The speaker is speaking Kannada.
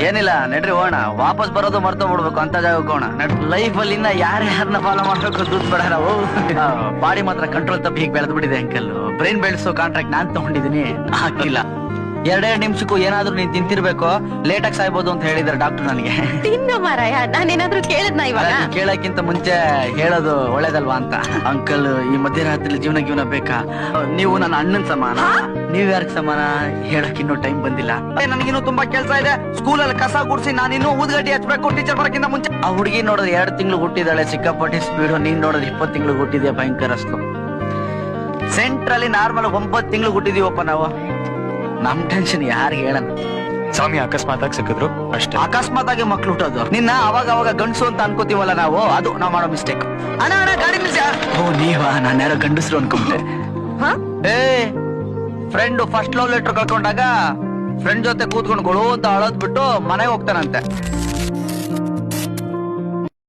ಏನಿಲ್ಲ ನಡ್ರಿ ಹೋಗೋಣ, ವಾಪಸ್ ಬರೋದು ಮರ್ತೋ ಬಿಡ್ಬೇಕು ಅಂತ ಜಾಗಕ್ಕೆ ಹೋಗೋಣ. ಲೈಫ್ ಅಲ್ಲಿ ಇನ್ನ ಯಾರ್ಯಾರನ್ನ ಫಾಲೋ ಮಾಡ್ಬೇಕು ದುಡ್ಡು ಬೇಡ ನಾವು. ಬಾಡಿ ಮಾತ್ರ ಕಂಟ್ರೋಲ್ ತಪ್ಪಿ ಹೀಗೆ ಬೆಳೆದ್ ಬಿಟ್ಟಿದೆ ಅಂಕಲ್. ಬ್ರೈನ್ ಬೆಳೆಸೋ ಕಾಂಟ್ರಾಕ್ಟ್ ನಾನ್ ತಗೊಂಡಿದೀನಿ, ಹಾಕಿಲ್ಲ. 2 ನಿಮಿಷಕ್ಕೂ ಏನಾದ್ರೂ ನೀನ್ ತಿಂತಿರ್ಬೇಕು, ಲೇಟ್ ಆಗಿ ಸಾಯ್ಬೋದು ಅಂತ ಹೇಳಿದಾರೆ ಡಾಕ್ಟರ್ ನನಗೆ. ತಿನ್ನು ಮಾರಾಯ, ನಾನೇನಾದ್ರೂ ಕೇಳದ್ನ ಇವಾಗ? ಕೇಳಕ್ಕಿಂತ ಮುಂಚೆ ಹೇಳೋದು ಒಳ್ಳೇದಲ್ವಾ ಅಂತ. ಅಂಕಲ್, ಈ ಮಧ್ಯರಾತ್ರಿ ಜೀವನ ಬೇಕಾ? ನೀವು ನನ್ನ ಅಣ್ಣನ್ ಸಮಾನ, ನೀವ್ ಯಾರಿಗೆ ಸಮಾನ ಹೇಳಕ್ ಇನ್ನೂ ಟೈಮ್ ಬಂದಿಲ್ಲ. ನನಗಿನ್ನೂ ತುಂಬಾ ಕೆಲಸ ಇದೆ. ಸ್ಕೂಲಲ್ಲಿ ಕಸ ಗುಡ್ಸಿ ನಾನಿನ್ನೂ ಊದ್ಗಡ್ಡಿ ಹಚ್ಬೇಕು ಟೀಚರ್ ಬರಕ್ಕಿಂತ ಮುಂಚೆ. ಆ ಹುಡುಗಿ ನೋಡಿದ್ರೆ 2 ತಿಂಗಳು ಹುಟ್ಟಿದಾಳೆ, ಸಿಕ್ಕಾಪಟ್ಟಿ ಸ್ಪೀಡು. ನೀನ್ ನೋಡಿದ್ರೆ 20 ತಿಂಗಳು ಹುಟ್ಟಿದ್ಯಾ, ಭಯಂಕರ ಅಷ್ಟು. ಸೆಂಟ್ರಲ್ಲಿ ನಾರ್ಮಲ್ 9 ತಿಂಗಳು ಹುಟ್ಟಿದೀವಪ್ಪ ನಾವು. ನಮ್ ಟೆನ್ಷನ್ ಯಾರಿಗೆ ಹೇಳಣ ಸ್ವಾಮಿ, ಅಕಸ್ಮಾತ್ ಆಗಿ ಸಿಕ್ಕಿದ್ರು ಅಷ್ಟೇ. ಅಕಸ್ಮಾತ್ ಆಗಿ ಮಕ್ಳು ಹುಟ್ಟೋದು. ನಿನ್ನ ಅವಾಗ ಗಂಡಸು ಅಂತ ಅನ್ಕೋತೀವಲ್ಲ ನಾವು, ಅದು ನಾವ್ ಮಾಡೋ ಮಿಸ್ಟೇಕ್. ಅಣ್ಣ ಗಾಡಿ ನಿಲ್ಸ. ಓ ನೀವಾ? ನಾನು ಯಾರೋ ಗಂಡಸ್ರು ಅನ್ಕೊಂಡೆ. ಏ ಫ್ರೆಂಡ್ ಫಸ್ಟ್ ಲವ್ ಲೆಟರ್ ಕಳ್ಕೊಂಡಾಗ ಫ್ರೆಂಡ್ ಜೊತೆ ಕೂತ್ಕೊಂಡು ಗೊಳು ಅಂತ ಅಳೋದ್ ಬಿಟ್ಟು ಮನೆಗೆ ಹೋಗ್ತಾನಂತೆ.